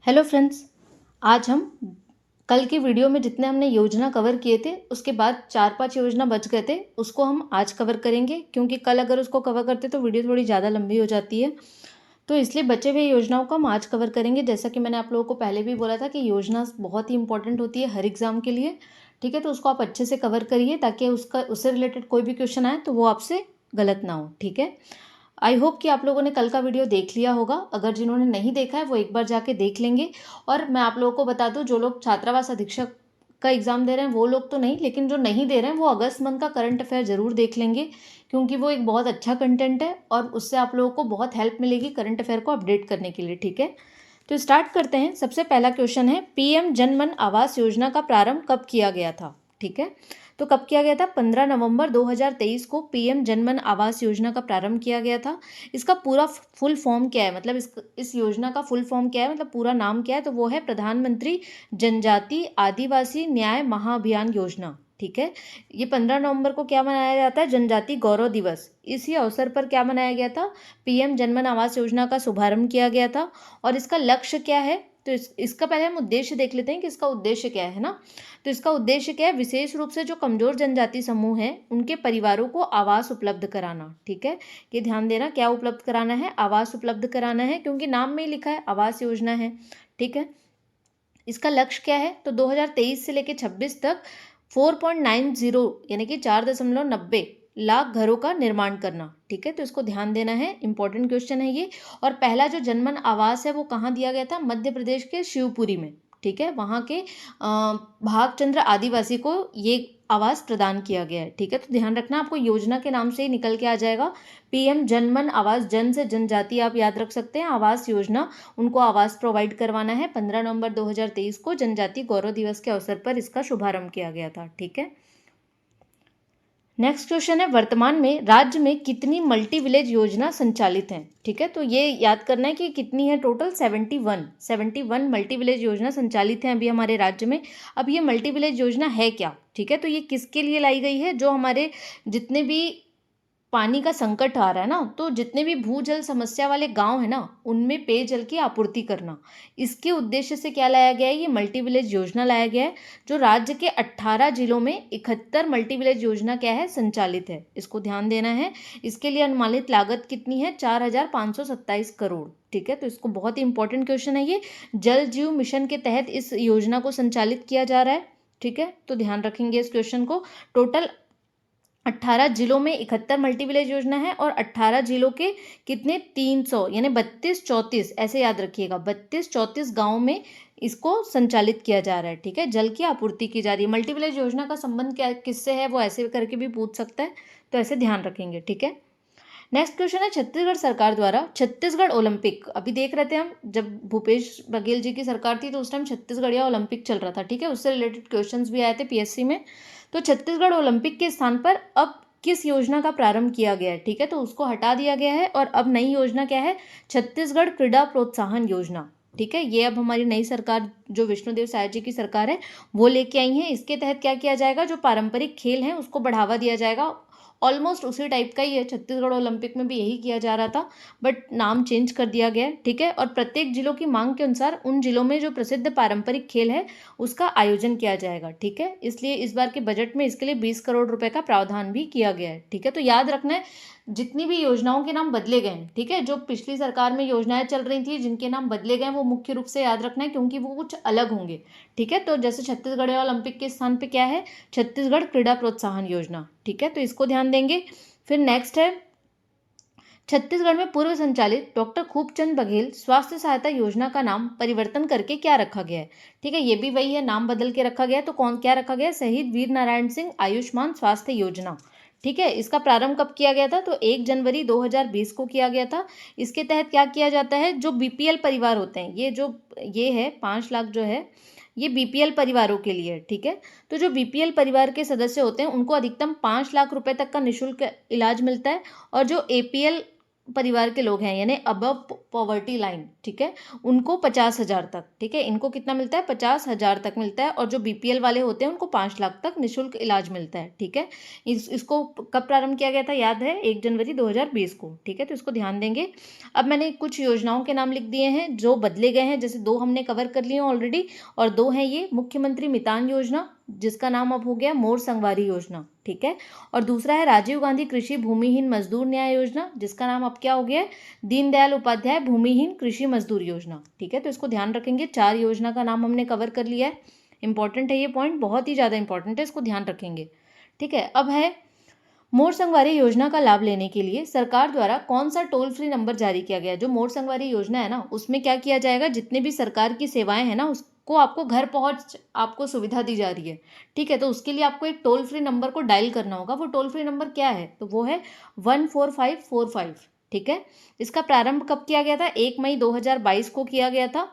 Hello friends. आज हम कल की वीडियो में जितने हमने योजना कवर किए थे उसके बाद 4-5 योजना बच गए थे, उसको हम आज कवर करेंगे क्योंकि कल अगर उसको कवर करते तो वीडियो थोड़ी ज़्यादा लंबी हो जाती है। तो इसलिए बचे हुए योजनाओं को हम आज कवर करेंगे। जैसा कि मैंने आप लोगों को पहले भी बोला था कि योजना बहुत ही इंपॉर्टेंट होती है हर एग्ज़ाम के लिए। ठीक है, तो उसको आप अच्छे से कवर करिए ताकि उससे रिलेटेड कोई भी क्वेश्चन आए तो वो आपसे गलत ना हो। ठीक है, आई होप कि आप लोगों ने कल का वीडियो देख लिया होगा। अगर जिन्होंने नहीं देखा है वो एक बार जाके देख लेंगे। और मैं आप लोगों को बता दूं, जो लोग छात्रावास अधीक्षक का एग्ज़ाम दे रहे हैं वो लोग तो नहीं, लेकिन जो नहीं दे रहे हैं वो अगस्त मंथ का करंट अफेयर ज़रूर देख लेंगे क्योंकि वो एक बहुत अच्छा कंटेंट है और उससे आप लोगों को बहुत हेल्प मिलेगी करंट अफेयर को अपडेट करने के लिए। ठीक है, तो स्टार्ट करते हैं। सबसे पहला क्वेश्चन है, पीएम जन मन आवास योजना का प्रारंभ कब किया गया था? ठीक है, तो कब किया गया था? 15 नवंबर 2023 को पीएम जन मन आवास योजना का प्रारंभ किया गया था। इसका पूरा फुल फॉर्म क्या है, मतलब इस योजना का फुल फॉर्म क्या है, मतलब पूरा नाम क्या है? तो वो है प्रधानमंत्री जनजाति आदिवासी न्याय महाअभियान योजना। ठीक है, ये 15 नवंबर को क्या मनाया जाता है? जनजाति गौरव दिवस। इसी अवसर पर क्या मनाया गया था? पीएम जन मन आवास योजना का शुभारंभ किया गया था। और इसका लक्ष्य क्या है? तो इसका पहले हम उद्देश्य देख लेते हैं कि इसका उद्देश्य क्या है ना। तो इसका उद्देश्य क्या है? विशेष रूप से जो कमजोर जनजाति समूह हैं उनके परिवारों को आवास उपलब्ध कराना। ठीक है, ये ध्यान देना, क्या उपलब्ध कराना है? आवास उपलब्ध कराना है, क्योंकि नाम में ही लिखा है आवास योजना है। ठीक है, इसका लक्ष्य क्या है? तो 2023 से लेकर 26 तक 4.90 यानी कि 4.90 लाख घरों का निर्माण करना। ठीक है, तो इसको ध्यान देना है, इंपॉर्टेंट क्वेश्चन है ये। और पहला जो जनमन आवास है वो कहाँ दिया गया था? मध्य प्रदेश के शिवपुरी में। ठीक है, वहाँ के भागचंद्र आदिवासी को ये आवास प्रदान किया गया है। ठीक है, तो ध्यान रखना, आपको योजना के नाम से ही निकल के आ जाएगा। पीएम जनमन आवास, जन से जनजाति आप याद रख सकते हैं, आवास योजना, उनको आवास प्रोवाइड करवाना है। 15 नवंबर 2023 को जनजाति गौरव दिवस के अवसर पर इसका शुभारंभ किया गया था। ठीक है, नेक्स्ट क्वेश्चन है, वर्तमान में राज्य में कितनी मल्टी विलेज योजना संचालित हैं? ठीक है, तो ये याद करना है कि कितनी है टोटल? 71 मल्टी विलेज योजना संचालित हैं अभी हमारे राज्य में। अब ये मल्टी विलेज योजना है क्या? ठीक है, तो ये किसके लिए लाई गई है? जो हमारे जितने भी पानी का संकट आ रहा है ना, तो जितने भी भूजल समस्या वाले गांव है ना, उनमें पेयजल की आपूर्ति करना, इसके उद्देश्य से क्या लाया गया है? ये मल्टी विलेज योजना लाया गया है। जो राज्य के 18 जिलों में 71 मल्टी विलेज योजना क्या है? संचालित है। इसको ध्यान देना है। इसके लिए अनुमानित लागत कितनी है? 4,527 करोड़। ठीक है, तो इसको बहुत ही इंपॉर्टेंट क्वेश्चन है ये। जल जीव मिशन के तहत इस योजना को संचालित किया जा रहा है। ठीक है, तो ध्यान रखेंगे इस क्वेश्चन को। टोटल 18 जिलों में 71 मल्टी विलेज योजना है और 18 जिलों के कितने? 300 यानी 32-34, ऐसे याद रखिएगा, 32-34 गाँव में इसको संचालित किया जा रहा है। ठीक है, जल की आपूर्ति की जा रही है। मल्टी विलेज योजना का संबंध क्या किससे है वो ऐसे करके भी पूछ सकता है, तो ऐसे ध्यान रखेंगे। ठीक है, नेक्स्ट क्वेश्चन है, छत्तीसगढ़ सरकार द्वारा छत्तीसगढ़ ओलंपिक, अभी देख रहे थे हम जब भूपेश बघेल जी की सरकार थी तो उस टाइम छत्तीसगढ़िया ओलंपिक चल रहा था। ठीक है, उससे रिलेटेड क्वेश्चंस भी आए थे पीएससी में। तो छत्तीसगढ़ ओलंपिक के स्थान पर अब किस योजना का प्रारंभ किया गया है? ठीक है, तो उसको हटा दिया गया है और अब नई योजना क्या है? छत्तीसगढ़ क्रीड़ा प्रोत्साहन योजना। ठीक है, ये अब हमारी नई सरकार जो विष्णुदेव साय जी की सरकार है वो लेके आई है। इसके तहत क्या किया जाएगा? जो पारंपरिक खेल हैं उसको बढ़ावा दिया जाएगा। ऑलमोस्ट उसी टाइप का ही है, छत्तीसगढ़ ओलंपिक में भी यही किया जा रहा था बट नाम चेंज कर दिया गया है। ठीक है, और प्रत्येक जिलों की मांग के अनुसार उन जिलों में जो प्रसिद्ध पारंपरिक खेल है उसका आयोजन किया जाएगा। ठीक है, इसलिए इस बार के बजट में इसके लिए 20 करोड़ रुपए का प्रावधान भी किया गया है। ठीक है, तो याद रखना है जितनी भी योजनाओं के नाम बदले गए हैं, ठीक है, जो पिछली सरकार में योजनाएं चल रही थी जिनके नाम बदले गए वो मुख्य रूप से याद रखना है क्योंकि वो कुछ अलग होंगे। ठीक है, तो जैसे छत्तीसगढ़ ओलंपिक के स्थान पे क्या है? छत्तीसगढ़ क्रीड़ा प्रोत्साहन योजना। ठीक है, तो इसको ध्यान देंगे। फिर नेक्स्ट है, छत्तीसगढ़ में पूर्व संचालित डॉक्टर खूबचंद बघेल स्वास्थ्य सहायता योजना का नाम परिवर्तन करके क्या रखा गया है? ठीक है, ये भी वही है, नाम बदल के रखा गया है। तो कौन क्या रखा गया है? शहीद वीर नारायण सिंह आयुष्मान स्वास्थ्य योजना। ठीक है, इसका प्रारंभ कब किया गया था? तो 1 जनवरी 2020 को किया गया था। इसके तहत क्या किया जाता है? जो बीपीएल परिवार होते हैं, ये है 5 लाख जो है ये बीपीएल परिवारों के लिए। ठीक है, तो जो बीपीएल परिवार के सदस्य होते हैं उनको अधिकतम 5 लाख रुपए तक का निःशुल्क इलाज मिलता है। और जो एपीएल परिवार के लोग हैं यानी अबव पॉवर्टी लाइन, ठीक है, उनको 50,000 तक, ठीक है, इनको कितना मिलता है 50,000 तक मिलता है। और जो बीपीएल वाले होते हैं उनको 5 लाख तक निःशुल्क इलाज मिलता है, ठीक है। इसको कब प्रारंभ किया गया था याद है, 1 जनवरी 2020 को, ठीक है, तो इसको ध्यान देंगे। अब मैंने कुछ योजनाओं के नाम लिख दिए हैं जो बदले गए हैं, जैसे 2 हमने कवर कर लिए ऑलरेडी, और 2 हैं ये मुख्यमंत्री मितान योजना, जिसका नाम अब हो गया मोर संगवारी योजना, ठीक है। और दूसरा है राजीव गांधी कृषि भूमिहीन मजदूर न्याय योजना, जिसका नाम अब क्या हो गया है, दीनदयाल उपाध्याय भूमिहीन कृषि मजदूर योजना, ठीक है। तो इसको ध्यान रखेंगे, 4 योजना का नाम हमने कवर कर लिया है। इंपॉर्टेंट है ये पॉइंट, बहुत ही ज़्यादा इंपॉर्टेंट है, इसको ध्यान रखेंगे, ठीक है। अब है मोर संगवारी योजना का लाभ लेने के लिए सरकार द्वारा कौन सा टोल फ्री नंबर जारी किया गया है। जो मोर संगवारी योजना है ना, उसमें क्या किया जाएगा, जितने भी सरकार की सेवाएं हैं ना, उसको आपको घर पहुंच आपको सुविधा दी जा रही है, ठीक है। तो उसके लिए आपको एक टोल फ्री नंबर को डायल करना होगा। वो टोल फ्री नंबर क्या है, तो वो है 14545, ठीक है। इसका प्रारंभ कब किया गया था, 1 मई 2022 को किया गया था।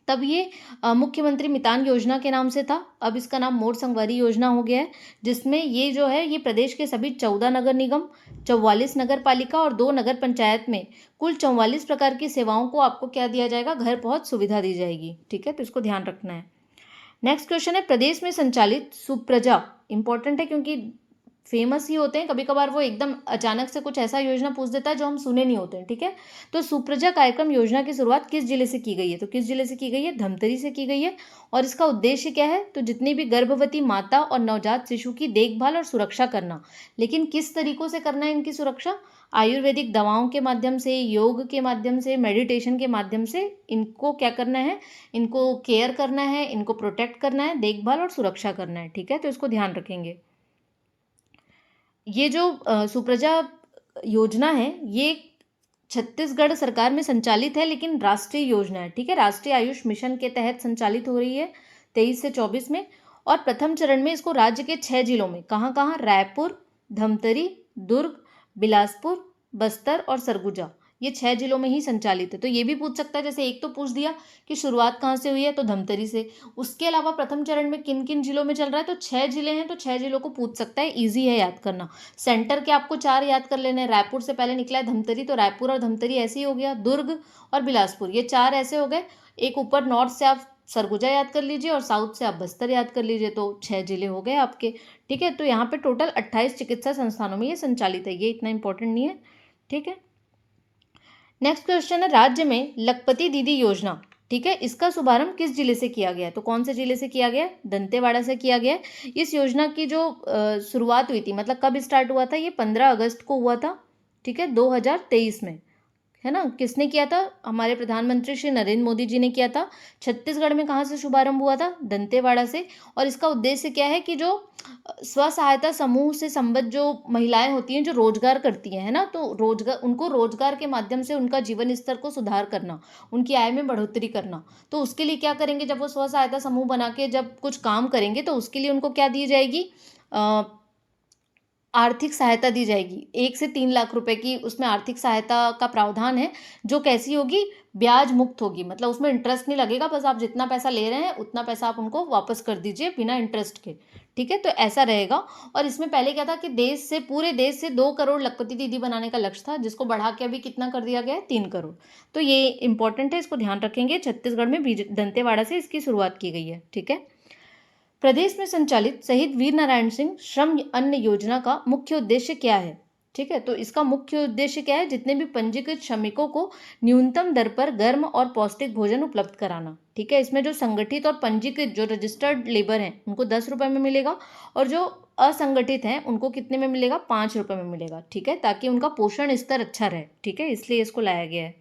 तब ये मुख्यमंत्री मितान योजना के नाम से था, अब इसका नाम मोर संगवारी योजना हो गया है, जिसमें ये जो है ये प्रदेश के सभी 14 नगर निगम, 44 नगर पालिका और 2 नगर पंचायत में कुल 44 प्रकार की सेवाओं को आपको क्या दिया जाएगा, घर पहुंच सुविधा दी जाएगी, ठीक है। तो इसको ध्यान रखना है। नेक्स्ट क्वेश्चन है, प्रदेश में संचालित सुप्रजा, इंपॉर्टेंट है क्योंकि फेमस ही होते हैं, कभी कभार वो एकदम अचानक से कुछ ऐसा योजना पूछ देता है जो हम सुने नहीं होते हैं, ठीक है। तो सुप्रजा कार्यक्रम योजना की शुरुआत किस जिले से की गई है, तो किस जिले से की गई है, धमतरी से की गई है। और इसका उद्देश्य क्या है, तो जितनी भी गर्भवती माता और नवजात शिशु की देखभाल और सुरक्षा करना। लेकिन किस तरीकों से करना है इनकी सुरक्षा, आयुर्वेदिक दवाओं के माध्यम से, योग के माध्यम से, मेडिटेशन के माध्यम से इनको क्या करना है, इनको केयर करना है, इनको प्रोटेक्ट करना है, देखभाल और सुरक्षा करना है, ठीक है। तो इसको ध्यान रखेंगे। ये जो सुप्रजा योजना है ये छत्तीसगढ़ सरकार में संचालित है, लेकिन राष्ट्रीय योजना है, ठीक है। राष्ट्रीय आयुष मिशन के तहत संचालित हो रही है 23 से 24 में। और प्रथम चरण में इसको राज्य के 6 जिलों में, कहाँ कहाँ, रायपुर, धमतरी, दुर्ग, बिलासपुर, बस्तर और सरगुजा, ये 6 जिलों में ही संचालित है। तो ये भी पूछ सकता है, जैसे एक तो पूछ दिया कि शुरुआत कहाँ से हुई है, तो धमतरी से। उसके अलावा प्रथम चरण में किन किन जिलों में चल रहा है, तो 6 जिले हैं, तो 6 जिलों को पूछ सकता है, ईजी है याद करना। सेंटर के आपको 4 याद कर लेने हैं, रायपुर से पहले निकला है धमतरी, तो रायपुर और धमतरी ऐसे ही हो गया, दुर्ग और बिलासपुर, ये 4 ऐसे हो गए। एक ऊपर नॉर्थ से आप सरगुजा याद कर लीजिए और साउथ से आप बस्तर याद कर लीजिए, तो 6 जिले हो गए आपके, ठीक है। तो यहाँ पे टोटल 28 चिकित्सा संस्थानों में ये संचालित है, ये इतना इंपॉर्टेंट नहीं है, ठीक है। नेक्स्ट क्वेश्चन है, राज्य में लखपति दीदी योजना, ठीक है, इसका शुभारंभ किस जिले से किया गया है, तो कौन से जिले से किया गया है, दंतेवाड़ा से किया गया है। इस योजना की जो शुरुआत हुई थी, मतलब कब स्टार्ट हुआ था, ये 15 अगस्त को हुआ था, ठीक है, 2023 में, है ना। किसने किया था, हमारे प्रधानमंत्री श्री नरेंद्र मोदी जी ने किया था। छत्तीसगढ़ में कहाँ से शुभारंभ हुआ था, दंतेवाड़ा से। और इसका उद्देश्य क्या है कि जो स्व सहायता समूह से संबद्ध जो महिलाएं होती हैं जो रोजगार करती हैं, है ना, तो रोजगार, उनको रोजगार के माध्यम से उनका जीवन स्तर को सुधार करना, उनकी आय में बढ़ोतरी करना। तो उसके लिए क्या करेंगे, जब वो स्व सहायता समूह बना के जब कुछ काम करेंगे, तो उसके लिए उनको क्या दी जाएगी, आर्थिक सहायता दी जाएगी, 1 से 3 लाख रुपए की उसमें आर्थिक सहायता का प्रावधान है, जो कैसी होगी, ब्याज मुक्त होगी, मतलब उसमें इंटरेस्ट नहीं लगेगा, बस आप जितना पैसा ले रहे हैं उतना पैसा आप उनको वापस कर दीजिए बिना इंटरेस्ट के, ठीक है। तो ऐसा रहेगा। और इसमें पहले क्या था कि पूरे देश से 2 करोड़ लखपति दीदी बनाने का लक्ष्य था, जिसको बढ़ा के अभी कितना कर दिया गया है, 3 करोड़। तो ये इंपॉर्टेंट है, इसको ध्यान रखेंगे। छत्तीसगढ़ में दंतेवाड़ा से इसकी शुरुआत की गई है, ठीक है। प्रदेश में संचालित शहीद वीर नारायण सिंह श्रम अन्न योजना का मुख्य उद्देश्य क्या है, ठीक है। तो इसका मुख्य उद्देश्य क्या है, जितने भी पंजीकृत श्रमिकों को न्यूनतम दर पर गर्म और पौष्टिक भोजन उपलब्ध कराना, ठीक है। इसमें जो संगठित और पंजीकृत जो रजिस्टर्ड लेबर हैं उनको 10 रुपये में मिलेगा, और जो असंगठित हैं उनको कितने में मिलेगा, 5 रुपये में मिलेगा, ठीक है, ताकि उनका पोषण स्तर अच्छा रहे, ठीक है, इसलिए इसको लाया गया है।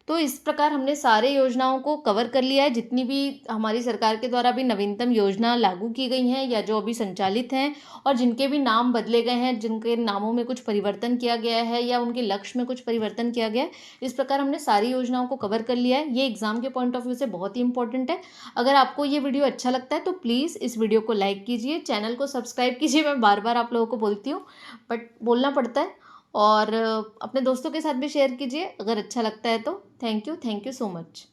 तो इस प्रकार हमने सारे योजनाओं को कवर कर लिया है, जितनी भी हमारी सरकार के द्वारा भी नवीनतम योजना लागू की गई हैं या जो अभी संचालित हैं, और जिनके भी नाम बदले गए हैं, जिनके नामों में कुछ परिवर्तन किया गया है या उनके लक्ष्य में कुछ परिवर्तन किया गया है, इस प्रकार हमने सारी योजनाओं को कवर कर लिया है। ये एग्जाम के पॉइंट ऑफ व्यू से बहुत ही इंपॉर्टेंट है। अगर आपको ये वीडियो अच्छा लगता है तो प्लीज़ इस वीडियो को लाइक कीजिए, चैनल को सब्सक्राइब कीजिए। मैं बार बार आप लोगों को बोलती हूँ, बट बोलना पड़ता है। और अपने दोस्तों के साथ भी शेयर कीजिए अगर अच्छा लगता है तो। Thank you so much.